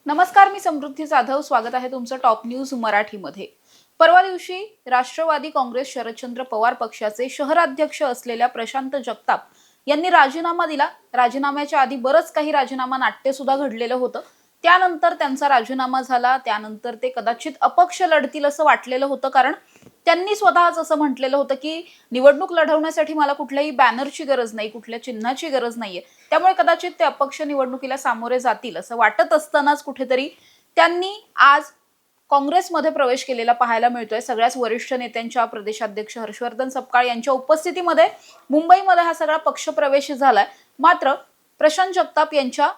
नमस्कार, मी समृद्धी जाधव. स्वागत आहे तुमचं टॉप न्यूज मराठीमध्ये. परवा दिवशी राष्ट्रवादी काँग्रेस शरदचंद्र पवार पक्षाचे शहराध्यक्ष असलेल्या प्रशांत जगताप यांनी राजीनामा दिला. राजीनाम्याच्या आधी बरंच काही राजीनामा नाट्य सुद्धा घडलेलं होतं. त्यानंतर त्यांचा राजीनामा झाला. त्यानंतर ते कदाचित अपक्ष लढतील असं वाटलेलं होतं, कारण त्यांनी स्वतःच असं म्हटलेलं होतं की निवडणूक लढवण्यासाठी मला कुठल्याही बॅनरची गरज नाही, कुठल्या चिन्हाची गरज नाहीये. त्यामुळे कदाचित ते अपक्ष निवडणुकीला सामोरे जातील असं वाटत असतानाच कुठेतरी त्यांनी आज काँग्रेसमध्ये प्रवेश केलेला पाहायला मिळतोय. सगळ्याच वरिष्ठ नेत्यांच्या, प्रदेशाध्यक्ष हर्षवर्धन सपकाळ यांच्या उपस्थितीमध्ये मुंबईमध्ये हा सगळा पक्षप्रवेश झालाय. मात्र प्रशांत जगताप यांच्या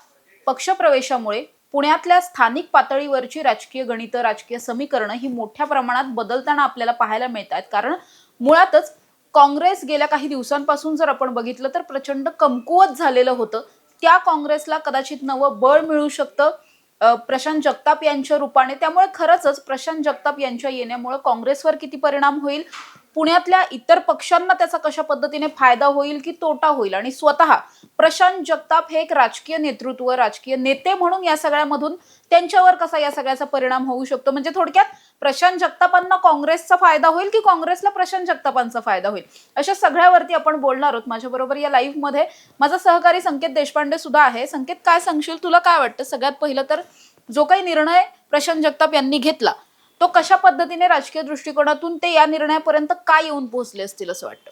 पक्षप्रवेशामुळे पुण्यातल्या स्थानिक पातळीवरची राजकीय गणितं, राजकीय समीकरणं ही मोठ्या प्रमाणात बदलताना आपल्याला पाहायला मिळत आहेत. कारण मुळातच काँग्रेस गेल्या काही दिवसांपासून जर आपण बघितलं तर प्रचंड कमकुवत झालेलं होतं. त्या काँग्रेसला कदाचित नवं बळ मिळू शकतं प्रशांत जगताप यांच्या रूपाने. त्यामुळे खरंच प्रशांत जगताप यांच्या येण्यामुळे काँग्रेसवर किती परिणाम होईल, पुण्यातल्या इतर पक्षांना त्याचा कशा पद्धतीने फायदा होईल की तोटा होईल, आणि स्वतः प्रशांत जगताप हे एक राजकीय नेतृत्व, राजकीय नेते म्हणून या सगळ्यामधून त्यांच्यावर कसा या सगळ्याचा परिणाम होऊ शकतो. म्हणजे थोडक्यात प्रशांत जगतापांना काँग्रेसचा फायदा होईल की काँग्रेसला प्रशांत जगतापांचा फायदा होईल, अशा सगळ्यावरती आपण बोलणार आहोत. माझ्याबरोबर या लाईव्ह मध्ये माझा सहकारी संकेत देशपांडे सुद्धा आहे. संकेत, काय सांगशील, तुला काय वाटतं? सगळ्यात पहिलं तर जो काही निर्णय प्रशांत जगताप यांनी घेतला तो कशा पद्धतीने राजकीय दृष्टिकोनातून ते या निर्णयापर्यंत काय येऊन पोहोचले असतील असं वाटतं?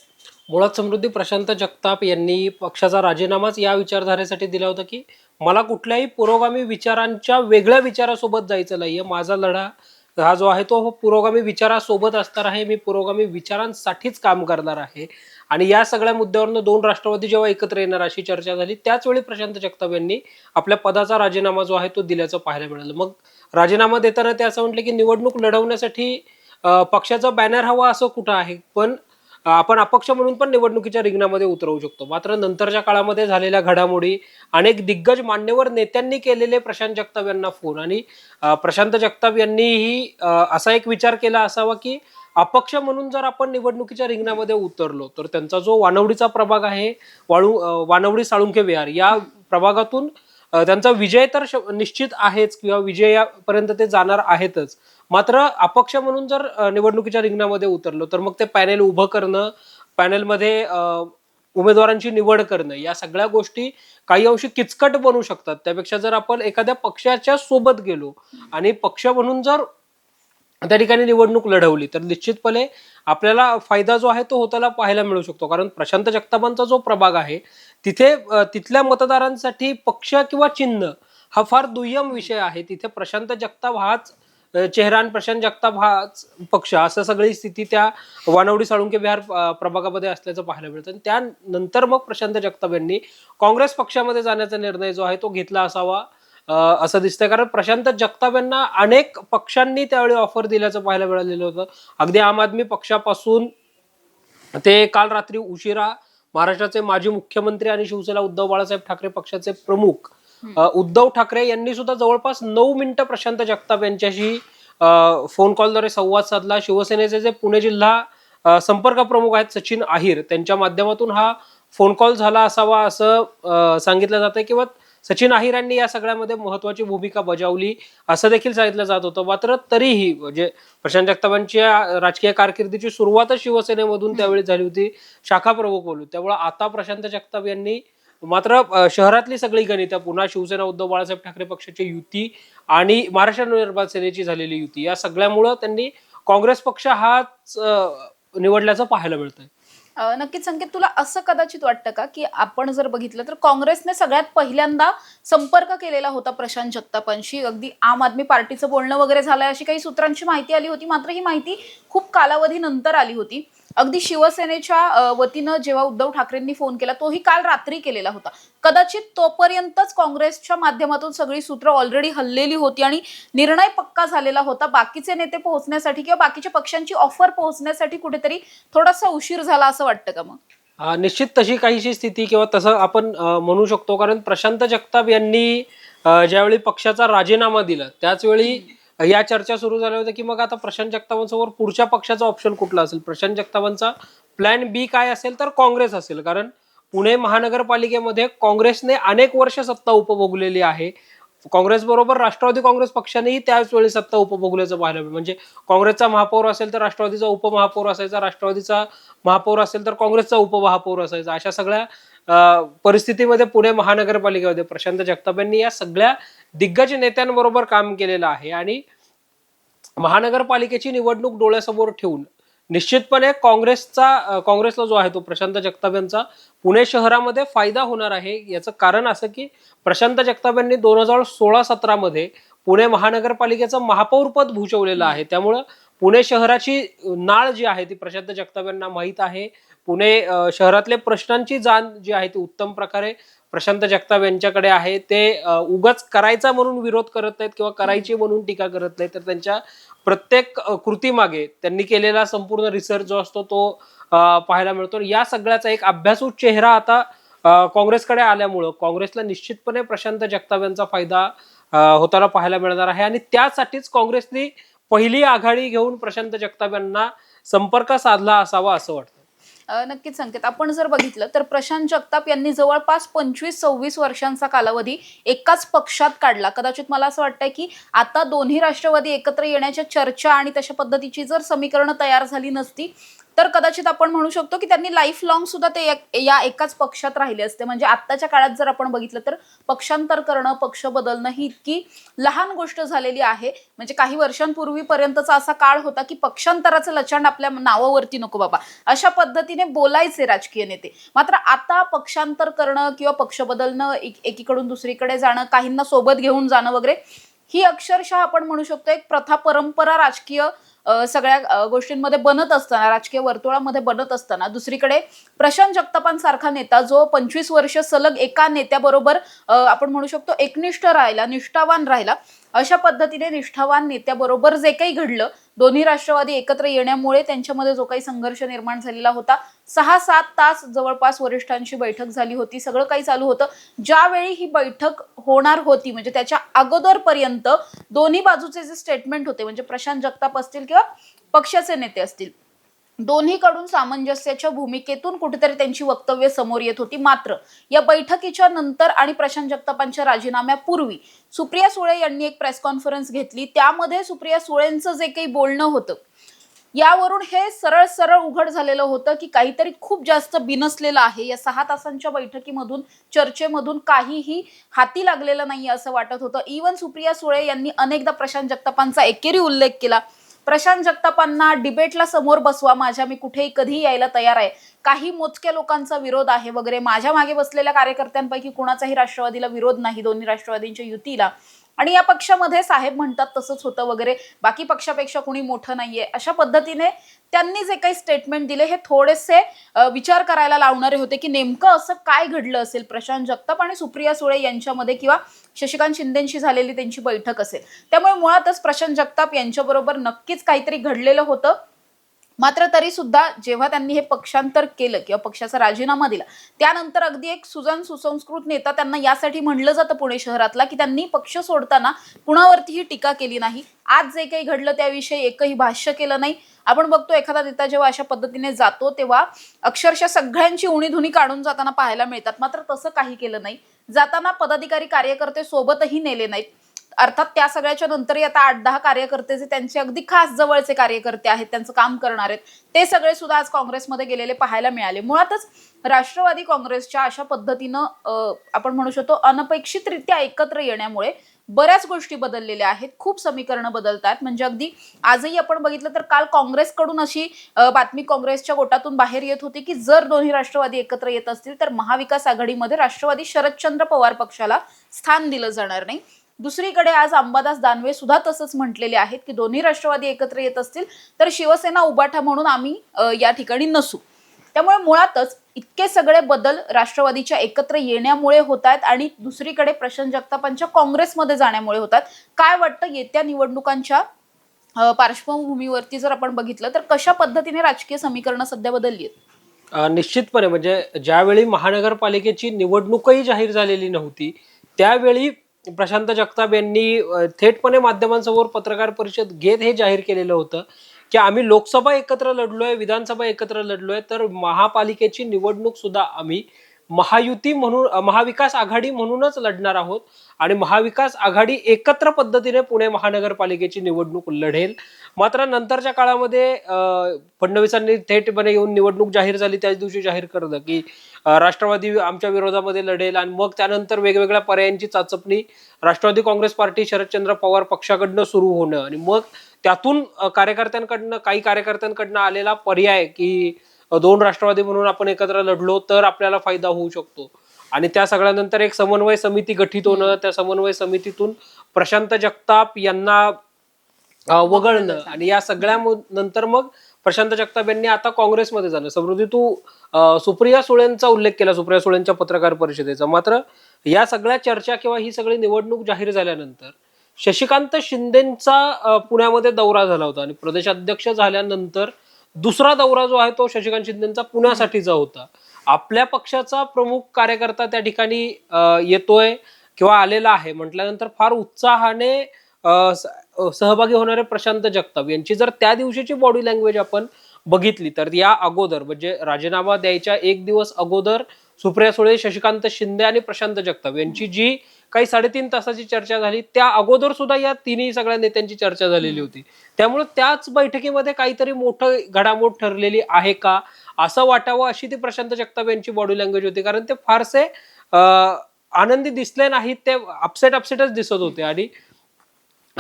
मुळात समृद्धी प्रशांत जगताप यांनी पक्षाचा राजीनामाच या विचारधारेसाठी दिला होता की मला कुठल्याही पुरोगामी विचारांच्या वेगळ्या विचारासोबत जायचं नाहीये. माझा लढा हा जो आहे तो पुरोगामी विचारासोबत असणार आहे. मी पुरोगामी विचारांसाठीच काम करणार आहे. आणि या सगळ्या मुद्द्यावरनं दोन राष्ट्रवादी जेव्हा एकत्र येणार अशी चर्चा झाली, त्याच वेळी प्रशांत जगताप यांनी आपल्या पदाचा राजीनामा जो आहे तो दिल्याचं पाहायला मिळालं. मग राजीनामा देताना ते असं म्हटले की निवडणूक लढवण्यासाठी पक्षाचा बॅनर हवा असं कुठं आहे, पण आपण अपक्ष म्हणून पण निवडणुकीच्या रिंगणामध्ये उतरवू शकतो. मात्र नंतरच्या काळामध्ये झालेल्या घडामोडी, अनेक दिग्गज मान्यवर नेत्यांनी केलेले प्रशांत जगताप यांना फोन, आणि प्रशांत जगताप यांनीही असा एक विचार केला असावा की अपक्ष म्हणून जर आपण निवडणुकीच्या रिंगणामध्ये उतरलो तर त्यांचा जो वानवडीचा प्रभाग आहे, वानवडी साळुंखे विहार या प्रभागातून त्यांचा विजय तर निश्चित आहेच किंवा विजयापर्यंत ते जाणार आहेतच. मात्र अपक्ष म्हणून जर निवडणुकीच्या रिंगणामध्ये उतरलो तर मग ते पॅनेल उभं करणं, पॅनेलमध्ये उमेदवारांची निवड करणं, या सगळ्या गोष्टी काही अंशी किचकट बनू शकतात. त्यापेक्षा जर आपण एखाद्या पक्षाच्या सोबत गेलो आणि पक्ष म्हणून जर त्या ठिकाणी निवडणूक लढवली तर निश्चितपणे आपल्याला फायदा जो आहे तो होताना पाहायला मिळू शकतो. कारण प्रशांत जगतापांचा जो प्रभाग आहे तिथे तिथल्या मतदारांसाठी पक्ष किंवा चिन्ह हा फार दुय्यम विषय आहे. तिथे प्रशांत जगताप हाच चेहरा आणि प्रशांत जगताप हाच पक्ष, असं सगळी स्थिती त्या वानवडी साळुंखे विहार प्रभागामध्ये असल्याचं पाहायला मिळतं. आणि त्यानंतर मग प्रशांत जगताप यांनी काँग्रेस पक्षामध्ये जाण्याचा निर्णय जो आहे तो घेतला असावा असं दिसतंय. कारण प्रशांत जगताप यांना अनेक पक्षांनी त्यावेळी ऑफर दिल्याचं पाहायला मिळालेलं होतं. अगदी आम आदमी पक्षापासून ते काल रात्री उशिरा महाराष्ट्राचे माजी मुख्यमंत्री आणि शिवसेना उद्धव बाळासाहेब ठाकरे पक्षाचे प्रमुख उद्धव ठाकरे यांनी सुद्धा जवळपास 9 मिनिटं प्रशांत जगताप यांच्याशी फोन कॉलद्वारे संवाद साधला. शिवसेनेचे जे पुणे जिल्हा संपर्क प्रमुख आहेत सचिन अहिर, त्यांच्या माध्यमातून हा फोन कॉल झाला असावा असं सांगितलं जातंय, किंवा सचिन अहिर यांनी या सगळ्यामध्ये महत्वाची भूमिका बजावली असं देखील सांगितलं जात होतं. मात्र तरीही म्हणजे प्रशांत जगतापांच्या राजकीय कारकिर्दीची सुरुवातच शिवसेनेमधून त्यावेळी झाली होती, शाखा प्रमुख बोलू. त्यामुळे आता प्रशांत जगताप यांनी मात्र शहरातली सगळी गणितं, पुन्हा शिवसेना उद्धव बाळासाहेब ठाकरे पक्षाची युती आणि महाराष्ट्र नवनिर्माण सेनेची झालेली युती, या सगळ्यामुळं त्यांनी काँग्रेस पक्ष हाच निवडल्याचं पाहायला मिळतंय. नक्कीच संकेत, तुला असं कदाचित वाटतं का की आपण जर बघितलं तर काँग्रेसने सगळ्यात पहिल्यांदा संपर्क केलेला होता प्रशांत जगतापांशी, अगदी आम आदमी पार्टीचं बोलणं वगैरे झालंय अशी काही सूत्रांची माहिती आली होती. मात्र ही माहिती खूप कालावधी नंतर आली होती. अगदी शिवसेनेच्या वतीनं जेव्हा उद्धव ठाकरेंनी फोन केला तोही काल रात्री केलेला होता. कदाचित तोपर्यंतच काँग्रेसच्या माध्यमातून सगळी सूत्र ऑलरेडी हललेली होती आणि निर्णय पक्का झालेला होता. बाकीचे नेते पोहोचण्यासाठी किंवा बाकीच्या पक्षांची ऑफर पोहोचण्यासाठी कुठेतरी थोडासा उशीर झाला असं वाटतं का मग? निश्चित तशी काहीशी स्थिती किंवा तसं आपण म्हणू शकतो. कारण प्रशांत जगताप यांनी ज्यावेळी पक्षाचा राजीनामा दिला त्याचवेळी या चर्चा सुरू झाल्या होत्या की मग आता प्रशांत जगतापांसमोर पुढच्या पक्षाचा ऑप्शन कुठला असेल. प्रशांत जगतापांचा प्लॅन बी काय असेल तर काँग्रेस असेल. कारण पुणे महानगरपालिकेमध्ये काँग्रेसने अनेक वर्ष सत्ता उपभोगलेली आहे. काँग्रेस बरोबर राष्ट्रवादी काँग्रेस पक्षानेही त्याच वेळी सत्ता उपभोगल्याचं पाहायला मिळालं. म्हणजे काँग्रेसचा महापौर असेल तर राष्ट्रवादीचा उपमहापौर असायचा, राष्ट्रवादीचा महापौर असेल तर काँग्रेसचा उपमहापौर असायचा. अशा सगळ्या परिस्थितीमध्ये पुणे महानगरपालिकेमध्ये प्रशांत जगताप यांनी या सगळ्या दिग्गज नेत्यांबरोबर काम केलेलं आहे आणि महानगरपालिकेची निवडणूक डोळ्यासमोर ठेवून निश्चितपणे काँग्रेसला जो आहे तो प्रशांत जगताप यांचा पुणे शहरामध्ये फायदा होणार आहे. याचं कारण असं की प्रशांत जगताप यांनी 2016-17 मध्ये पुणे महानगरपालिकेचं महापौर पद भूषवलेलं आहे. त्यामुळं पुणे शहराची नाळ जी आहे ती प्रशांत जगताप यांना माहीत आहे. पुणे शहरातले प्रश्नांची जाण जी आहे ती उत्तम प्रकारे प्रशांत जगताप यांच्याकडे आहे. ते उगाच करायचा म्हणून विरोध करत नाहीत किंवा करायची म्हणून टीका करत नाहीत, तर त्यांच्या प्रत्येक कृतीमागे त्यांनी केलेला संपूर्ण रिसर्च जो असतो तो पाहायला मिळतो. या सगळ्याचा एक अभ्यासू चेहरा आता काँग्रेसकडे आल्यामुळं काँग्रेसला निश्चितपणे प्रशांत जगताप यांचा फायदा होताना पाहायला मिळणार आहे आणि त्यासाठीच काँग्रेसने पहिली आघाडी घेऊन प्रशांत जगताप यांना संपर्क साधला असावा असं वाटतं. नक्कीच संकेत, आपण जर बघितलं तर प्रशांत जगताप यांनी जवळपास 25-26 वर्षांचा कालावधी एकाच पक्षात काढला. कदाचित मला असं वाटतंय की आता दोन्ही राष्ट्रवादी एकत्र येण्याच्या चर्चा आणि तशा पद्धतीची जर समीकरणं तयार झाली नसती तर कदाचित आपण म्हणू शकतो की त्यांनी लाईफ लॉंग सुद्धा ते या एकाच पक्षात राहिले असते. म्हणजे आत्ताच्या काळात जर आपण बघितलं तर पक्षांतर करणं, पक्ष बदलणं ही इतकी लहान गोष्ट झालेली आहे. म्हणजे काही वर्षांपूर्वीपर्यंतचा असा काळ होता की पक्षांतराचं लचांड आपल्या नावावरती नको बाबा, अशा पद्धतीने बोलायचे राजकीय नेते. मात्र आता पक्षांतर करणं किंवा पक्ष बदलणं, एकीकडून दुसरीकडे जाणं, काहींना सोबत घेऊन जाणं वगैरे, ही अक्षरशः आपण म्हणू शकतो एक प्रथा परंपरा राजकीय सगळ्या गोष्टींमध्ये बनत असताना, राजकीय वर्तुळामध्ये बनत असताना, दुसरीकडे प्रशांत जगतापांसारखा नेता जो 25 वर्ष सलग एका नेत्याबरोबर आपण म्हणू शकतो एकनिष्ठ राहिला, निष्ठावान राहिला, अशा पद्धतीने निष्ठावान नेत्याबरोबर जे काही घडलं, दोन्ही राष्ट्रवादी एकत्र येण्यामुळे त्यांच्यामध्ये जो काही संघर्ष निर्माण झालेला होता, 6-7 तास जवळपास वरिष्ठांची बैठक झाली होती, सगळं काही चालू होतं. ज्यावेळी ही बैठक होणार होती म्हणजे त्याच्या अगोदरपर्यंत दोन्ही बाजूचे जे स्टेटमेंट होते, म्हणजे प्रशांत जगताप असतील किंवा पक्षाचे नेते असतील, दोन्हीकडून सामंजस्याच्या भूमिकेतून कुठेतरी त्यांची वक्तव्य समोर येत होती. मात्र या बैठकीच्या नंतर आणि प्रशांत जगतापांच्या राजीनाम्यापूर्वी सुप्रिया सुळे यांनी एक प्रेस कॉन्फरन्स घेतली. त्यामध्ये सुप्रिया सुळेंचं जे काही बोलणं होतं यावरून हे सरळ सरळ उघड झालेलं होतं की काहीतरी खूप जास्त बिनसलेलं आहे. या 6 तासांच्या बैठकीमधून, चर्चेमधून काहीही हाती लागलेलं नाही असं वाटत होतं. इव्हन सुप्रिया सुळे यांनी अनेकदा प्रशांत जगतापांचा एकेरी उल्लेख केला. प्रशांत जगतापांना डिबेटला समोर बसवा, माझ्या, मी कुठेही कधीही यायला तयार आहे, काही मोजक्या लोकांचा विरोध आहे वगैरे. माझ्या मागे बसलेल्या कार्यकर्त्यांपैकी कुणाचाही राष्ट्रवादीला विरोध नाही, दोन्ही राष्ट्रवादींच्या युतीला, आणि या पक्षामध्ये साहेब म्हणतात तसंच होतं वगैरे, बाकी पक्षापेक्षा कुणी मोठं नाहीये, अशा पद्धतीने त्यांनी जे काही स्टेटमेंट दिले हे थोडेसे विचार करायला लावणारे होते की नेमकं असं काय घडलं असेल प्रशांत जगताप आणि सुप्रिया सुळे यांच्यामध्ये, किंवा शशिकांत शिंदेंशी झालेली त्यांची बैठक असेल. त्यामुळे मुळातच प्रशांत जगताप यांच्याबरोबर नक्कीच काहीतरी घडलेलं होतं. मात्र तरी सुद्धा जेव्हा त्यांनी हे पक्षांतर केलं किंवा पक्षाचा राजीनामा दिला, त्यानंतर अगदी एक सुसंस्कृत नेता त्यांना यासाठी म्हणलं जातं पुणे शहरातला की त्यांनी पक्ष सोडताना कुणावरतीही टीका केली नाही. आज जे काही घडलं त्याविषयी एकही भाष्य केलं नाही. आपण बघतो एखादा नेता जेव्हा अशा पद्धतीने जातो तेव्हा अक्षरशः सगळ्यांची उणीधुणी काढून जाताना पाहायला मिळतात. मात्र तसं काही केलं नाही. जाताना पदाधिकारी कार्यकर्ते सोबतही नेले नाहीत. अर्थात त्या सगळ्याच्या नंतरही आता 8-10 कार्यकर्ते जे त्यांचे अगदी खास जवळचे कार्यकर्ते आहेत, त्यांचं काम करणार आहेत, ते सगळे सुद्धा आज काँग्रेसमध्ये गेलेले पाहायला मिळाले. मुळातच राष्ट्रवादी काँग्रेसच्या अशा पद्धतीनं आपण म्हणू शकतो अनपेक्षितरित्या एकत्र येण्यामुळे बऱ्याच गोष्टी बदललेल्या आहेत. खूप समीकरणं बदलतात. म्हणजे अगदी आजही आपण बघितलं तर काल काँग्रेसकडून अशी बातमी काँग्रेसच्या गोटातून बाहेर येत होती की जर दोन्ही राष्ट्रवादी एकत्र येत असतील तर महाविकास आघाडीमध्ये राष्ट्रवादी शरदचंद्र पवार पक्षाला स्थान दिलं जाणार नाही. दुसरीकडे आज अंबादास दानवे सुद्धा तसंच म्हटलेले आहेत की दोन्ही राष्ट्रवादी एकत्र येत असतील तर शिवसेना उबाठा म्हणून आम्ही या ठिकाणी नसू. त्यामुळे मुळातच इतके सगळे बदल राष्ट्रवादीच्या एकत्र येण्यामुळे होत आहेत आणि दुसरीकडे प्रशांत जगतापांच्या काँग्रेसमध्ये जाण्यामुळे होतात. काय वाटतं येत्या निवडणुकांच्या पार्श्वभूमीवरती जर आपण बघितलं तर कशा पद्धतीने राजकीय समीकरणं सध्या बदलली आहेत? निश्चितपणे म्हणजे ज्यावेळी महानगरपालिकेची निवडणूकही जाहीर झालेली नव्हती त्यावेळी प्रशांत जगताप यांनी थेटपणे माध्यमांसमोर पत्रकार परिषद घेत हे जाहीर केलेलं होतं की आम्ही लोकसभा एकत्र लढलोय, विधानसभा एकत्र लढलोय, तर महापालिकेची निवडणूक सुद्धा आम्ही महायुती म्हणून महाविकास आघाडी म्हणूनच लढणार आहोत आणि महाविकास आघाडी एकत्र पद्धतीने पुणे महानगरपालिकेची निवडणूक लढेल. मात्र नंतरच्या काळामध्ये फडणवीसांनी थेटपणे येऊन निवडणूक जाहीर झाली त्याच दिवशी जाहीर करलं की राष्ट्रवादी आमच्या विरोधामध्ये लढेल आणि मग त्यानंतर वेगवेगळ्या पर्यायांची चाचपणी राष्ट्रवादी काँग्रेस पार्टी शरदचंद्र पवार पक्षाकडनं सुरू होणं आणि मग त्यातून काही कार्यकर्त्यांकडनं आलेला पर्याय की दोन राष्ट्रवादी म्हणून आपण एकत्र लढलो तर आपल्याला फायदा होऊ शकतो आणि त्या सगळ्यानंतर एक समन्वय समिती गठीत होणं, त्या समन्वय समितीतून प्रशांत जगताप यांना वगळणं आणि या सगळ्या नंतर मग प्रशांत जगताप यांनी आता काँग्रेसमध्ये जाणं. समृद्धी, तू सुप्रिया सुळेंचा उल्लेख केला, सुप्रिया सुळेंच्या पत्रकार परिषदेचा. मात्र या सगळ्या चर्चा किंवा ही सगळी निवडणूक जाहीर झाल्यानंतर शशिकांत शिंदेचा पुण्यामध्ये दौरा झाला होता आणि प्रदेशाध्यक्ष झाल्यानंतर दुसरा दौरा जो आहे तो शशिकांत शिंदेचा पुण्यासाठीचा होता. आपल्या पक्षाचा प्रमुख कार्यकर्ता त्या ठिकाणी येतोय किंवा आलेला आहे म्हटल्यानंतर फार उत्साहाने सहभागी होणारे प्रशांत जगताप यांची जर त्या दिवशीची बॉडी लँग्वेज आपण बघितली तर या अगोदर म्हणजे राजीनामा द्यायच्या एक दिवस अगोदर सुप्रिया सुळे, शशिकांत शिंदे आणि प्रशांत जगताप यांची जी काही 3.5 तासाची चर्चा झाली त्या अगोदर सुद्धा या तिन्ही सगळ्या नेत्यांची चर्चा झालेली होती. त्यामुळे त्याच बैठकीमध्ये काहीतरी मोठं घडामोड ठरलेली आहे का असं वाटावं अशी ती प्रशांत जगताप यांची बॉडी लँग्वेज होती. कारण ते फारसे आनंदी दिसले नाहीत, ते अपसेटच दिसत होते. आणि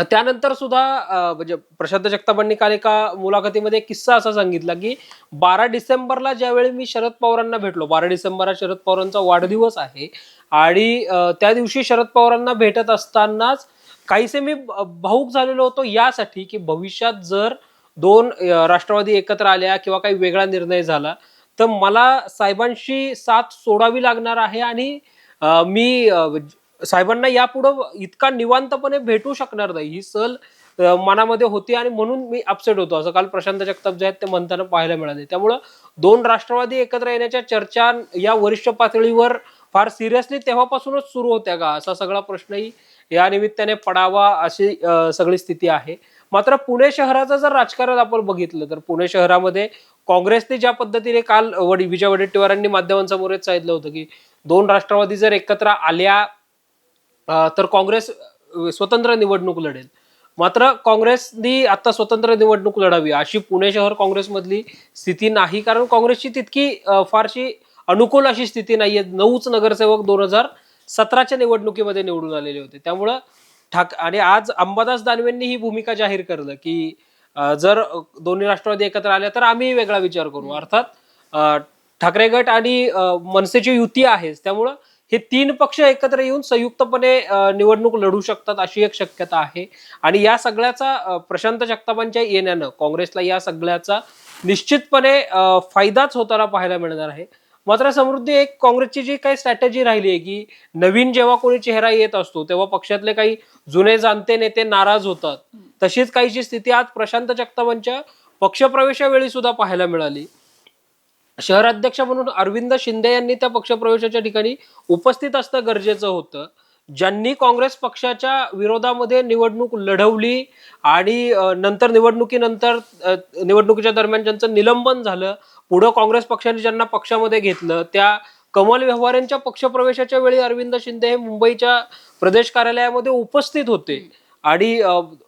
त्यानंतर सुद्धा म्हणजे प्रशांत जगतापांनी काल एका मुलाखतीमध्ये किस्सा असा सांगितला की 12 डिसेंबरला ज्यावेळी मी शरद पवारांना भेटलो, 12 डिसेंबर हा शरद पवारांचा वाढदिवस आहे आणि त्या दिवशी शरद पवारांना भेटत असतानाच काहीसे मी भावूक झालेलो होतो यासाठी की भविष्यात जर दोन राष्ट्रवादी एकत्र आल्या किंवा काही वेगळा निर्णय झाला तर मला साहेबांशी साथ सोडावी लागणार आहे आणि मी साहेबांना यापुढं इतका निवांतपणे भेटू शकणार नाही ही सल मनामध्ये होती आणि म्हणून मी अपसेट होतो असं काल प्रशांत जगताप जे आहेत ते म्हणताना पाहायला मिळाले. त्यामुळं दोन राष्ट्रवादी एकत्र येण्याच्या चर्चा या वरिष्ठ पातळीवर फार सिरियसली तेव्हापासूनच सुरू होत्या का असा सगळा प्रश्नही या निमित्ताने पडावा अशी सगळी स्थिती आहे. मात्र पुणे शहराचं जर राजकारण आपण बघितलं तर पुणे शहरामध्ये काँग्रेसने ज्या पद्धतीने काल विजय वडेट्टीवारांनी माध्यमांसमोर सांगितलं होतं की दोन राष्ट्रवादी जर एकत्र आल्या तर काँग्रेस स्वतंत्र निवडणूक लढेल. मात्र काँग्रेसनी आता स्वतंत्र निवडणूक लढावी अशी पुणे शहर काँग्रेसमधली स्थिती नाही, कारण काँग्रेसची तितकी फारशी अनुकूल अशी स्थिती नाहीये. 9च नगरसेवक 2017च्या निवडणुकीमध्ये निवडून आलेले होते. त्यामुळं आणि आज अंबादास दानवेंनी ही भूमिका जाहीर करलं की जर दोन्ही राष्ट्रवादी एकत्र आल्या तर आम्ही वेगळा विचार करू. अर्थात ठाकरे गट आणि मनसेची युती आहेच, त्यामुळं हे 3 पक्ष एकत्र येऊन संयुक्तपणे निवडणूक लढू शकतात अशी एक शक्यता आहे. आणि या सगळ्याचा प्रशांत जगतापांच्या येण्यानं काँग्रेसला या सगळ्याचा निश्चितपणे फायदाच होताना पाहायला मिळणार आहे. मात्र समृद्धी, एक काँग्रेसची जी काही स्ट्रॅटेजी राहिली आहे की नवीन जेव्हा कोणी चेहरा येत असतो तेव्हा पक्षातले काही जुने जाणते नेते नाराज होतात, तशीच काहीची स्थिती आज प्रशांत जगतापांच्या पक्षप्रवेशावेळी सुद्धा पाहायला मिळाली. शहराध्यक्ष म्हणून अरविंद शिंदे यांनी त्या पक्षप्रवेशाच्या ठिकाणी उपस्थित असणं गरजेचं होतं. ज्यांनी काँग्रेस पक्षाच्या विरोधामध्ये निवडणूक लढवली आणि नंतर निवडणुकीच्या दरम्यान ज्यांचं निलंबन झालं, पुढं काँग्रेस पक्षाने ज्यांना पक्षामध्ये घेतलं, त्या कमल व्यवहारेंच्या पक्षप्रवेशाच्या वेळी अरविंद शिंदे हे मुंबईच्या प्रदेश कार्यालयामध्ये उपस्थित होते. आणि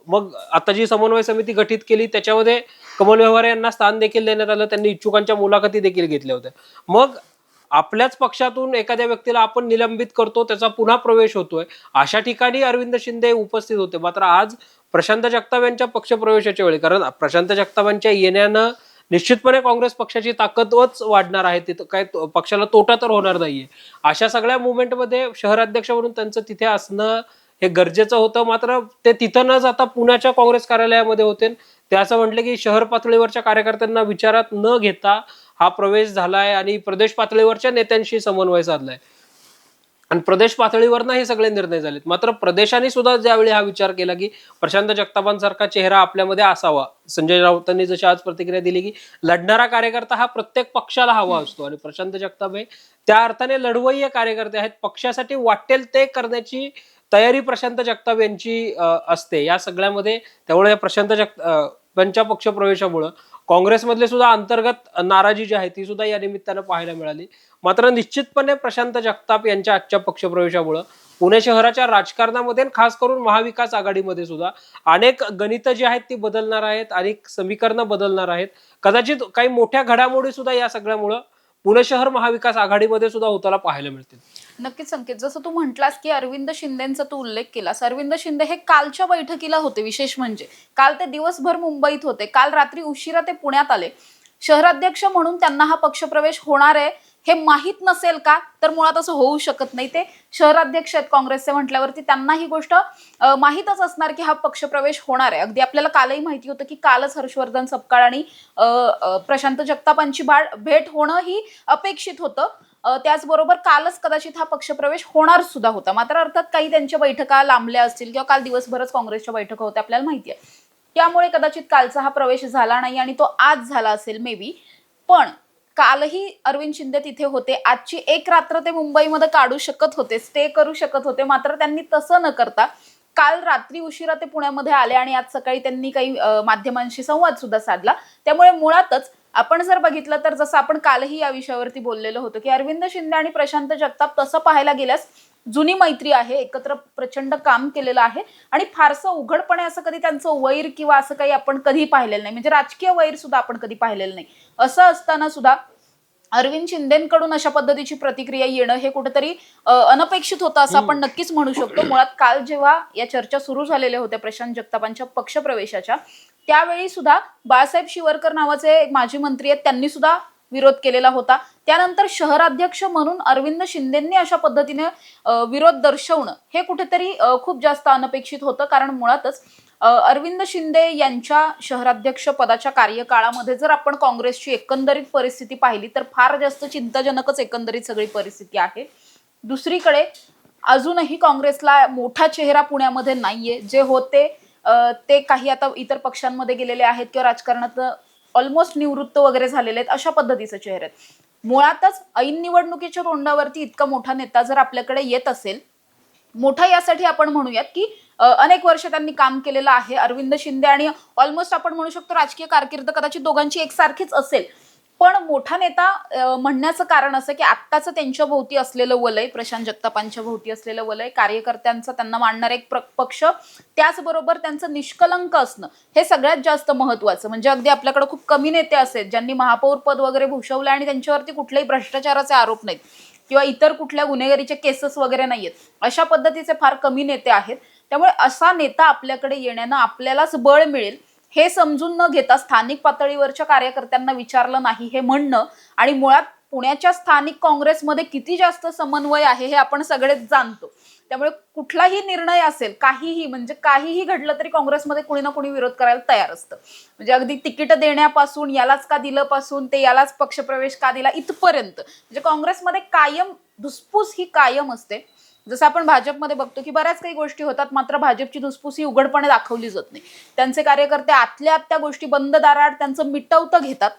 मग आता जी समन्वय समिती गठीत केली त्याच्यामध्ये कमल व्यवहारे यांना स्थान देखील देण्यात आलं. त्यांनी इच्छुकांच्या मुलाखती देखील घेतल्या होत्या. मग आपल्याच पक्षातून एखाद्या व्यक्तीला आपण निलंबित करतो, त्याचा पुन्हा प्रवेश होतोय, अशा ठिकाणी अरविंद शिंदे उपस्थित होते. मात्र आज प्रशांत जगताप यांच्या पक्षप्रवेशाच्या वेळी, कारण प्रशांत जगतापांच्या येण्यानं निश्चितपणे काँग्रेस पक्षाची ताकदच वाढणार आहे, तिथं काय पक्षाला तोटा तर होणार नाहीये. अशा सगळ्या मुवमेंटमध्ये शहराध्यक्ष म्हणून त्यांचं तिथे असणं हे गरजेचं होतं. मात्र ते तिथं न जाता पुण्याच्या काँग्रेस कार्यालयामध्ये होते. ते असं म्हटले की शहर पातळीवरच्या कार्यकर्त्यांना विचारात न घेता हा प्रवेश झालाय आणि प्रदेश पातळीवरच्या नेत्यांशी समन्वय साधलाय आणि प्रदेश पातळीवरनं हे सगळे निर्णय झालेत. मात्र प्रदेशाने सुद्धा ज्यावेळी हा विचार केला की प्रशांत जगतापांसारखा चेहरा आपल्यामध्ये असावा, संजय राऊतांनी जशी आज प्रतिक्रिया दिली की लढणारा कार्यकर्ता हा प्रत्येक पक्षाला हवा असतो आणि प्रशांत जगताप हे त्या अर्थाने लढवय्ये कार्यकर्ते आहेत. पक्षासाठी वाटेल ते करण्याची तयारी प्रशांत जगताप यांची असते. या सगळ्यामध्ये त्यामुळे प्रशांत जगतापांच्या पक्षप्रवेशामुळे काँग्रेसमधले सुद्धा अंतर्गत नाराजी जी आहे ती सुद्धा या निमित्तानं पाहायला मिळाली. मात्र निश्चितपणे प्रशांत जगताप यांच्या आजच्या पक्षप्रवेशामुळं पुणे शहराच्या राजकारणामध्ये आणि खास करून महाविकास आघाडीमध्ये सुद्धा अनेक गणितं जी आहेत ती बदलणार आहेत, अनेक समीकरणं बदलणार आहेत. कदाचित काही मोठ्या घडामोडी सुद्धा या सगळ्यामुळं पुणे शहर महाविकास आघाडीमध्ये सुद्धा होताना पाहायला मिळतील. नक्कीच संकेत, जसं तू म्हटलास की अरविंद शिंदेचा तू उल्लेख केलास, अरविंद शिंदे हे कालच्या बैठकीला होते. विशेष म्हणजे काल ते दिवसभर मुंबईत होते, काल रात्री उशिरा ते पुण्यात आले. शहराध्यक्ष म्हणून त्यांना हा पक्षप्रवेश होणार आहे हे माहीत नसेल का? तर मुळात असं होऊ शकत नाही. ते शहराध्यक्ष आहेत काँग्रेसचे म्हटल्यावरती त्यांना ही गोष्ट माहीतच असणार की हा पक्षप्रवेश होणार आहे. अगदी आपल्याला कालही माहिती होतं की कालच हर्षवर्धन सपकाळ आणि प्रशांत जगतापांची भेट होणं ही अपेक्षित होतं. त्याचबरोबर कालच कदाचित हा पक्षप्रवेश होणार सुद्धा होता. मात्र अर्थात काही त्यांच्या बैठका लांबल्या असतील किंवा काल दिवसभरच काँग्रेसच्या बैठका होत्या आपल्याला माहिती आहे. त्यामुळे कदाचित कालचा हा प्रवेश झाला नाही आणि तो आज झाला असेल मे बी. पण कालही अरविंद शिंदे तिथे होते. आजची एक रात्र ते मुंबईमध्ये काढू शकत होते, स्टे करू शकत होते. मात्र त्यांनी तसं न करता काल रात्री उशिरा ते पुण्यामध्ये आले आणि आज सकाळी त्यांनी काही माध्यमांशी संवाद सुद्धा साधला. त्यामुळे मुळातच आपण जर बघितलं तर जसं आपण कालही या विषयावरती बोललेलो होतो की अरविंद शिंदे आणि प्रशांत जगताप तसं पाहायला गेल्यास जुनी मैत्री आहे, एकत्र प्रचंड काम केलेलं आहे आणि फारसं उघडपणे असं कधी त्यांचं वैर किंवा असं काही आपण कधी पाहिलेलं नाही. म्हणजे राजकीय वैर सुद्धा आपण कधी पाहिलेलं नाही. असं असताना सुद्धा अरविंद शिंदेकडून अशा पद्धतीची प्रतिक्रिया येणं हे कुठेतरी अनपेक्षित होतं असं आपण नक्कीच म्हणू शकतो. मुळात काल जेव्हा या चर्चा सुरू झालेल्या होत्या प्रशांत जगतापांच्या पक्षप्रवेशाच्या, त्यावेळी सुद्धा बाळासाहेब शिवरकर नावाचे एक माजी मंत्री आहेत, त्यांनी सुद्धा विरोध केलेला होता. त्यानंतर शहराध्यक्ष म्हणून अरविंद शिंदेंनी अशा पद्धतीने विरोध दर्शवणं हे कुठेतरी खूप जास्त अनपेक्षित होतं. कारण मुळातच अरविंद शिंदे यांच्या शहराध्यक्ष पदाच्या कार्यकाळामध्ये जर आपण काँग्रेसची एकंदरीत परिस्थिती पाहिली तर फार जास्त चिंताजनकच एकंदरीत सगळी परिस्थिती आहे. दुसरीकडे अजूनही काँग्रेसला मोठा चेहरा पुण्यामध्ये नाहीये. जे होते ते काही आता इतर पक्षांमध्ये गेलेले आहेत किंवा राजकारणात ऑलमोस्ट निवृत्त वगैरे झालेले आहेत, अशा पद्धतीचे चेहरे आहेत. मुळातच ऐन निवडणुकीच्या तोंडावरती इतका मोठा नेता जर आपल्याकडे येत असेल, मोठा यासाठी आपण म्हणूयात की अनेक वर्ष त्यांनी काम केलेलं आहे. अरविंद शिंदे आणि ऑलमोस्ट आपण म्हणू शकतो राजकीय कारकीर्द कदाचित दोघांची एकसारखीच असेल. पण मोठा नेता म्हणण्याचं कारण असं की आत्ताचं त्यांच्या भोवती असलेलं वलय, प्रशांत जगतापांच्या भोवती असलेलं वलय, कार्यकर्त्यांचा त्यांना मांडणारा एक पक्ष, त्याचबरोबर त्यांचं निष्कलंक असणं हे सगळ्यात जास्त महत्वाचं. म्हणजे अगदी आपल्याकडे खूप कमी नेते असेल ज्यांनी महापौर पद वगैरे भूषवलं आणि त्यांच्यावरती कुठल्याही भ्रष्टाचाराचे आरोप नाहीत किंवा इतर कुठल्या गुन्हेगारीचे केसेस वगैरे नाहीयेत, अशा पद्धतीचे फार कमी नेते आहेत. त्यामुळे असा नेता आपल्याकडे येण्यानं आपल्यालाच बळ मिळेल हे समजून न घेता स्थानिक पातळीवरच्या कार्यकर्त्यांना विचारलं नाही हे म्हणणं, आणि मुळात पुण्याच्या स्थानिक काँग्रेसमध्ये किती जास्त समन्वय आहे हे आपण सगळेच जाणतो. त्यामुळे कुठलाही निर्णय असेल, काहीही म्हणजे काहीही घडलं तरी काँग्रेसमध्ये कुणी ना कुणी विरोध करायला तयार असतं. म्हणजे अगदी तिकीट देण्यापासून यालाच का दिलं पासून ते यालाच पक्षप्रवेश का दिला इथपर्यंत म्हणजे काँग्रेसमध्ये कायम धुसफूस ही कायम असते. जसं आपण भाजपमध्ये बघतो की बऱ्याच काही गोष्टी होतात, मात्र भाजपची धुसफूस ही उघडपणे दाखवली जात नाही. त्यांचे कार्यकर्ते आतल्या आत त्या गोष्टी बंद दाराआड त्यांचं मिटवतं घेतात.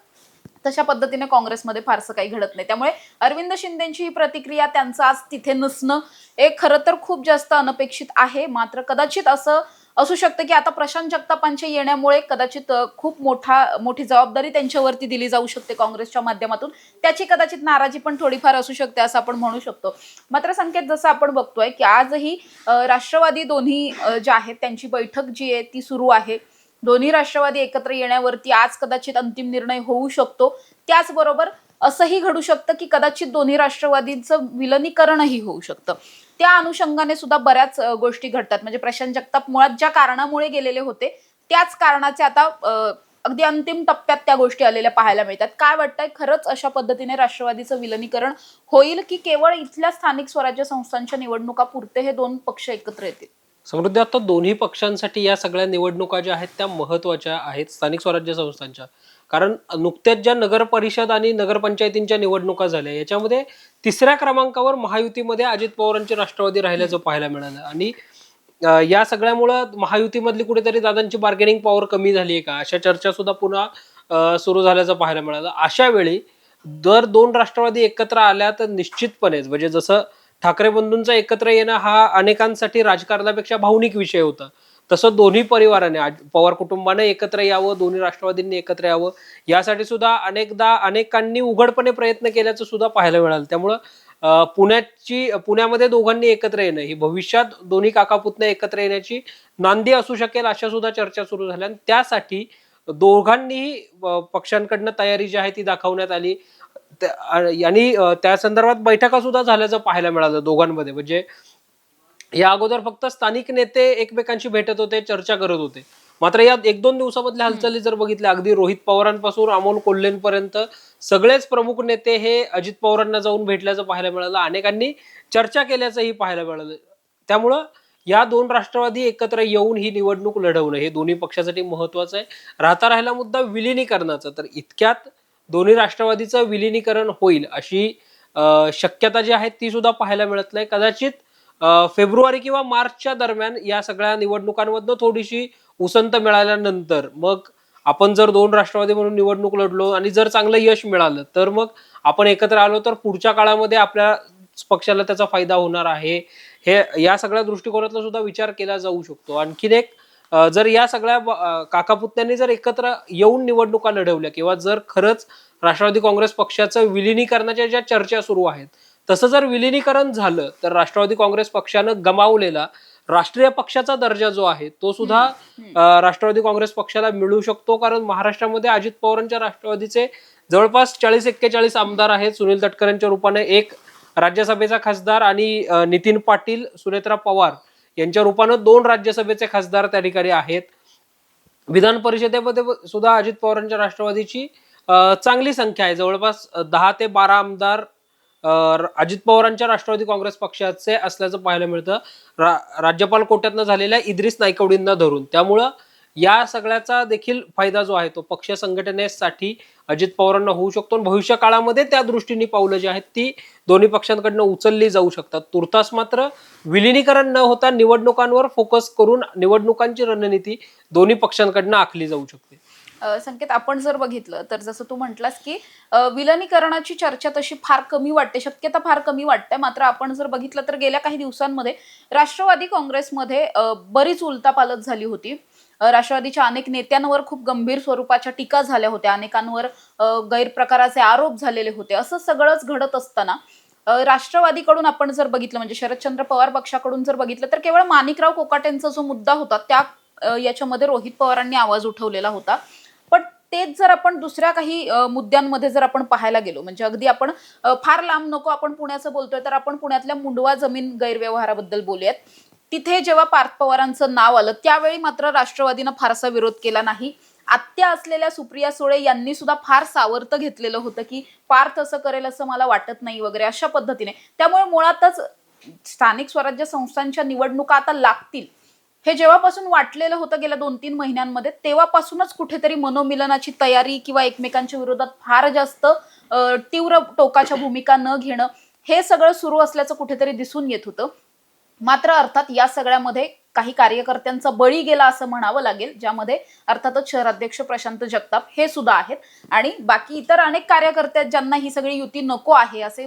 तशा पद्धतीने काँग्रेसमध्ये फारसं काही घडत नाही. त्यामुळे अरविंद शिंदेची ही प्रतिक्रिया, त्यांचं आज तिथे नसणं हे खरं तर खूप जास्त अनपेक्षित आहे. मात्र कदाचित असं असू शकतं की आता प्रशांत जगतापांच्या येण्यामुळे कदाचित खूप मोठी जबाबदारी त्यांच्यावरती दिली जाऊ शकते काँग्रेसच्या माध्यमातून. त्याची कदाचित नाराजी पण थोडीफार असू शकते असं आपण म्हणू शकतो. मात्र संकेत, जसं आपण बघतोय की आजही राष्ट्रवादी दोन्ही जे आहेत त्यांची बैठक जी आहे ती सुरू आहे. दोन्ही राष्ट्रवादी एकत्र येण्यावरती आज कदाचित अंतिम निर्णय होऊ शकतो. त्याचबरोबर असंही घडू शकतं की कदाचित दोन्ही राष्ट्रवादींचं विलनीकरणही होऊ शकतं. त्या अनुषंगाने सुद्धा बऱ्याच गोष्टी घडतात. म्हणजे प्रशांत जगताप मुळात ज्या कारणामुळे गेलेले होते त्याच कारणाचे आता अगदी अंतिम टप्प्यात त्या गोष्टी आलेल्या पाहायला मिळतात. काय वाटतंय, खरंच अशा पद्धतीने राष्ट्रवादीचं विलनीकरण होईल की केवळ इथल्या स्थानिक स्वराज्य संस्थांच्या निवडणुका पुरते हे दोन पक्ष एकत्र येतील? समृद्धी, आता दोन्ही पक्षांसाठी या सगळ्या निवडणुका ज्या आहेत त्या महत्वाच्या आहेत, स्थानिक स्वराज्य संस्थांच्या. कारण नुकत्याच ज्या नगर परिषद आणि नगरपंचायतींच्या निवडणुका झाल्या याच्यामध्ये तिसऱ्या क्रमांकावर महायुतीमध्ये अजित पवारांची राष्ट्रवादी राहिल्याचं पाहायला मिळालं. आणि या सगळ्यामुळं महायुतीमधली कुठेतरी दादांची बार्गेनिंग पॉवर कमी झाली आहे का, अशा चर्चा सुद्धा पुन्हा सुरू झाल्याचं पाहायला मिळालं. अशा वेळी जर दोन राष्ट्रवादी एकत्र आल्या तर निश्चितपणेच, म्हणजे जसं ठाकरे बंधूंचा एकत्र येणं हा अनेकांसाठी राजकारणापेक्षा भावनिक विषय होता, तसं दोन्ही परिवाराने पवार कुटुंबाने एकत्र यावं, दोन्ही राष्ट्रवादींनी एकत्र यावं, यासाठी सुद्धा अनेकांनी उघडपणे प्रयत्न केल्याचं सुद्धा पाहायला मिळालं. त्यामुळं पुण्यामध्ये दोघांनी एकत्र येणं ही भविष्यात दोन्ही काका पुतणे एकत्र येण्याची नांदी असू शकेल, अशा सुद्धा चर्चा सुरू झाल्या. आणि त्यासाठी दोघांनीही पक्षांकडनं तयारी जी आहे ती दाखवण्यात आली. आणि त्या संदर्भात बैठका सुद्धा झाल्याचं पाहायला मिळालं दोघांमध्ये. म्हणजे या अगोदर फक्त स्थानिक नेते एकमेकांशी भेटत होते, चर्चा करत होते. मात्र या 1-2 दिवसामधल्या हालचाली जर बघितल्या, अगदी रोहित पवारांपासून अमोल कोल्हेंपर्यंत सगळेच प्रमुख नेते हे अजित पवारांना जाऊन भेटल्याचं पाहायला मिळालं. अनेकांनी चर्चा केल्याचंही पाहायला मिळालं. त्यामुळं या 2 राष्ट्रवादी एकत्र येऊन ही निवडणूक लढवणं हे दोन्ही पक्षासाठी महत्वाचं आहे. राहिला मुद्दा विलिनीकरणाचा. तर इतक्यात दोन्ही राष्ट्रवादीचं विलिनीकरण होईल अशी शक्यता जी आहे ती सुद्धा पाहायला मिळत नाही. कदाचित फेब्रुवारी किंवा मार्चच्या दरम्यान या सगळ्या निवडणुकांमधनं थोडीशी उसंत मिळाल्यानंतर मग आपण जर 2 राष्ट्रवादी म्हणून निवडणूक लढलो आणि जर चांगलं यश मिळालं तर मग आपण एकत्र आलो तर पुढच्या काळामध्ये आपल्या पक्षाला त्याचा फायदा होणार आहे. हे या सगळ्या दृष्टिकोनातला सुद्धा विचार केला जाऊ शकतो. आणखीन एक, जर या सगळ्या काका पुतण्यांनी जर एकत्र येऊन निवडणुका लढवल्या किंवा जर खरंच राष्ट्रवादी काँग्रेस पक्षाचं विलिनीकरणाच्या ज्या चर्चा सुरू आहेत तसं जर विलिनीकरण झालं तर राष्ट्रवादी काँग्रेस पक्षानं गमावलेला राष्ट्रीय पक्षाचा दर्जा जो आहे तो सुद्धा राष्ट्रवादी काँग्रेस पक्षाला मिळू शकतो. कारण महाराष्ट्रामध्ये अजित पवारांच्या राष्ट्रवादीचे जवळपास 40-41 आमदार आहेत. सुनील तटकरेंच्या रूपाने एक राज्यसभेचा खासदार आणि नितीन पाटील, सुनेत्रा पवार यांच्या रूपानं 2 राज्यसभेचे खासदार त्या ठिकाणी आहेत. विधान परिषदेमध्ये सुद्धा अजित पवारांच्या राष्ट्रवादीची चांगली संख्या आहे. जवळपास 10 ते 12 आमदार अजित पवारांच्या राष्ट्रवादी काँग्रेस पक्षाचे असल्याचं पाहायला मिळतं, राज्यपाल कोट्यातनं झालेल्या इद्रिस नायकवडींना धरून. त्यामुळं या सगळ्याचा देखील फायदा जो आहे तो पक्ष संघटनेसाठी अजित पवारांना होऊ शकतो. आणि भविष्य काळामध्ये त्या दृष्टीने पावलं जी आहेत ती दोन्ही पक्षांकडनं उचलली जाऊ शकतात. तुर्तास मात्र विलिनीकरण न होता निवडणुकांवर फोकस करून निवडणुकांची रणनीती दोन्ही पक्षांकडनं आखली जाऊ शकते. संकेत, आपण जर बघितलं तर जसं तू म्हटलास की विलनीकरणाची चर्चा तशी फार कमी वाटते, शक्यता फार कमी वाटते. मात्र आपण जर बघितलं तर गेल्या काही दिवसांमध्ये राष्ट्रवादी काँग्रेसमध्ये बरीच उलथापालथ झाली होती. राष्ट्रवादीच्या अनेक नेत्यांवर खूप गंभीर स्वरूपाच्या टीका झाल्या होत्या, अनेकांवर गैरप्रकाराचे आरोप झालेले होते. असं सगळंच घडत असताना राष्ट्रवादीकडून आपण जर बघितलं, म्हणजे शरदचंद्र पवार पक्षाकडून जर बघितलं तर केवळ माणिकराव कोकाटेंचा जो मुद्दा होता त्या याच्यामध्ये रोहित पवारांनी आवाज उठवलेला होता. पण तेच जर आपण दुसऱ्या काही मुद्द्यांमध्ये जर आपण पाहायला गेलो, म्हणजे अगदी आपण फार लांब नको, आपण पुण्याचं बोलतोय तर आपण पुण्यातल्या मुंडवा जमीन गैरव्यवहाराबद्दल बोलूयात. तिथे जेव्हा पार्थ पवारांचं नाव आलं त्यावेळी मात्र राष्ट्रवादीनं फारसा विरोध केला नाही. आत्या असलेल्या सुप्रिया सुळे यांनी सुद्धा फार सावरतं घेतलेलं होतं की पार्थ असं करेल असं मला वाटत नाही वगैरे अशा पद्धतीने. त्यामुळे मुळातच स्थानिक स्वराज्य संस्थांच्या निवडणुका आता लागतील हे जेव्हापासून वाटलेलं होतं गेल्या 2-3 महिन्यांमध्ये, तेव्हापासूनच कुठेतरी मनोमिलनाची तयारी किंवा एकमेकांच्या विरोधात फार जास्त तीव्र टोकाच्या भूमिका न घेणं हे सगळं सुरू असल्याचं कुठेतरी दिसून येत होतं. मात्र अर्थात या सगळ्यामध्ये काही कार्यकर्त्यांचा बळी गेला असं म्हणावं लागेल, ज्यामध्ये अर्थातच शहराध्यक्ष प्रशांत जगताप हे सुद्धा आहेत आणि बाकी इतर अनेक कार्यकर्ते आहेत ज्यांना ही सगळी युती नको आहे. असे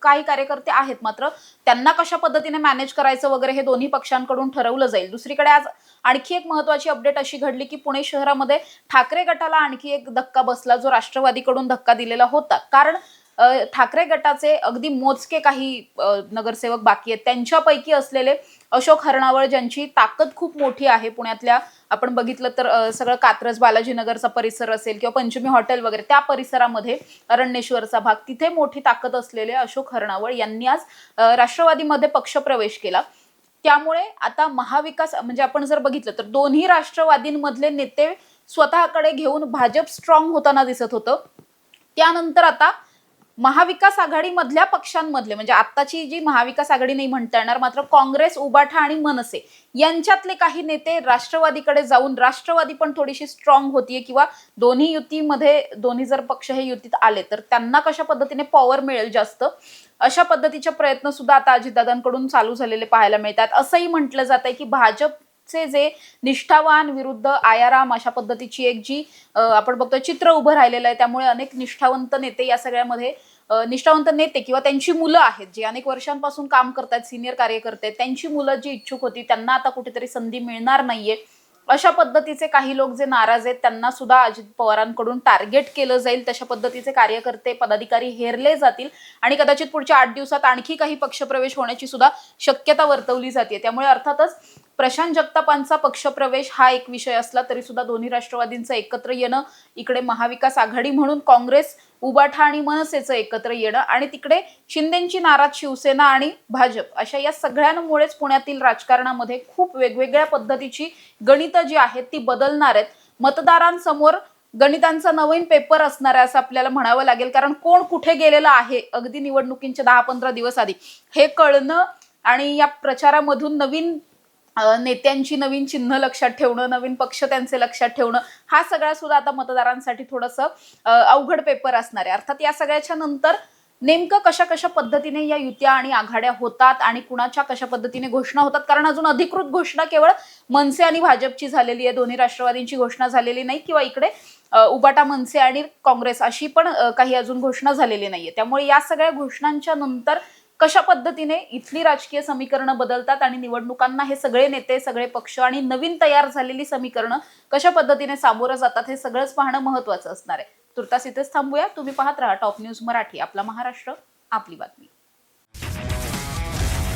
काही कार्यकर्ते आहेत, मात्र त्यांना कशा पद्धतीने मॅनेज करायचं वगैरे हे दोन्ही पक्षांकडून ठरवलं जाईल. दुसरीकडे आज आणखी एक महत्वाची अपडेट अशी घडली की पुणे शहरामध्ये ठाकरे गटाला आणखी एक धक्का बसला, जो राष्ट्रवादीकडून धक्का दिलेला होता. कारण ठाकरे गटाचे अगदी मोजके काही नगरसेवक बाकी आहेत, त्यांच्यापैकी असलेले अशोक हरणावळ, ज्यांची ताकद खूप मोठी आहे पुण्यातल्या, आपण बघितलं तर सगळं कात्रज बालाजी नगरचा परिसर असेल किंवा पंचमी हॉटेल वगैरे त्या परिसरामध्ये अरण्येश्वरचा भाग, तिथे मोठी ताकद असलेले अशोक हरणावळ यांनी आज राष्ट्रवादीमध्ये पक्षप्रवेश केला. त्यामुळे आता महाविकास, म्हणजे आपण जर बघितलं तर दोन्ही राष्ट्रवादींमधले नेते स्वतःकडे घेऊन भाजप स्ट्रॉंग होताना दिसत होतं. त्यानंतर आता महाविकास आघाडीमधल्या पक्षांमधले, म्हणजे आत्ताची जी महाविकास आघाडी नाही म्हणता येणार, मात्र काँग्रेस, उबाठा आणि मनसे यांच्यातले काही नेते राष्ट्रवादीकडे जाऊन राष्ट्रवादी पण थोडीशी स्ट्रॉंग होतीये किंवा दोन्ही युतीमध्ये दोन्ही जर पक्ष हे युतीत आले तर त्यांना कशा पद्धतीने पॉवर मिळेल जास्त, अशा पद्धतीचे प्रयत्न सुद्धा आता अजितदादांकडून चालू झालेले पाहायला मिळतात. असंही म्हटलं जात आहे की भाजपचे जे निष्ठावान विरुद्ध आयाराम अशा पद्धतीची एक जी आपण बघतोय चित्र उभं राहिलेलं आहे, त्यामुळे अनेक निष्ठावंत नेते या सगळ्यामध्ये निष्ठावंत नेते किंवा त्यांची मुलं आहेत जी अनेक वर्षांपासून काम करतात, सिनियर कार्यकर्ते, त्यांची मुलं जी इच्छुक होती त्यांना आता कुठेतरी संधी मिळणार नाहीये, अशा पद्धतीचे काही लोक जे नाराज आहेत त्यांना सुद्धा अजित पवारांकडून टार्गेट केलं जाईल. तशा पद्धतीचे कार्यकर्ते, पदाधिकारी हेरले जातील आणि कदाचित पुढच्या 8 दिवसात आणखी काही पक्षप्रवेश होण्याची सुद्धा शक्यता वर्तवली जाते. त्यामुळे अर्थातच प्रशांत जगतापांचा पक्षप्रवेश हा एक विषय असला तरी सुद्धा दोन्ही राष्ट्रवादींचं एकत्र येणं, इकडे महाविकास आघाडी म्हणून काँग्रेस, उबाठा आणि मनसेचं एकत्र येणं आणि तिकडे शिंदेंची नाराज शिवसेना आणि भाजप, अशा या सगळ्यांमुळेच पुण्यातील राजकारणामध्ये खूप वेगवेगळ्या पद्धतीची गणितं जी आहेत ती बदलणार आहेत. मतदारांसमोर गणितांचा नवीन पेपर असणार आहे असं आपल्याला म्हणावं लागेल, कारण कोण कुठे गेलेलं आहे अगदी निवडणुकींच्या 10-15 दिवस आधी हे कळणं आणि या प्रचारामधून नवीन नेत्यांची नवीन चिन्ह लक्षात ठेवणं, नवीन पक्ष त्यांचे लक्षात ठेवणं, हा सगळा सुद्धा आता मतदारांसाठी थोडंसं अवघड पेपर असणार आहे. अर्थात या सगळ्याच्या नंतर नेमकं कशा कशा पद्धतीने या युत्या आणि आघाड्या होतात आणि कुणाच्या कशा पद्धतीने घोषणा होतात, कारण अजून अधिकृत घोषणा केवळ मनसे आणि भाजपची झालेली आहे, दोन्ही राष्ट्रवादींची घोषणा झालेली नाही किंवा इकडे उबाटा, मनसे आणि काँग्रेस अशी पण काही अजून घोषणा झालेली नाहीये. त्यामुळे या सगळ्या घोषणांच्या नंतर कशा पद्धतीने इथली राजकीय समीकरणं बदलतात आणि निवडणुकांना हे सगळे नेते, सगळे पक्ष आणि नवीन तयार झालेली समीकरणं कशा पद्धतीने सामोरं जातात हे सगळंच पाहणं महत्त्वाचं असणार आहे. तुर्तास इथेच थांबूया. तुम्ही पाहत राहा टॉप न्यूज मराठी, आपला महाराष्ट्र, आपली बातमी.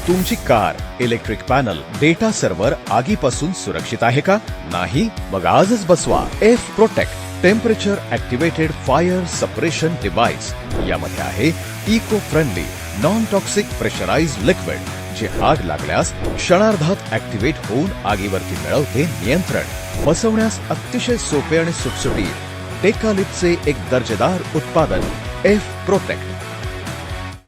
तुमची car, electric panel, data server आगीपासून सुरक्षित आहे का? नाही? मग आजच बसवा F protect temperature activated fire suppression device. यामध्ये आहे eco friendly non toxic pressurised liquid, जे आग लागल्यास क्षणार्धात ऍक्टिव्हेट होऊन आगीवरती मिळवते नियंत्रण. बसवण्यास अतिशय सोपे आणि सुटसुटीत टेकालिपचे एक दर्जेदार उत्पादन एफ प्रोटेक्ट.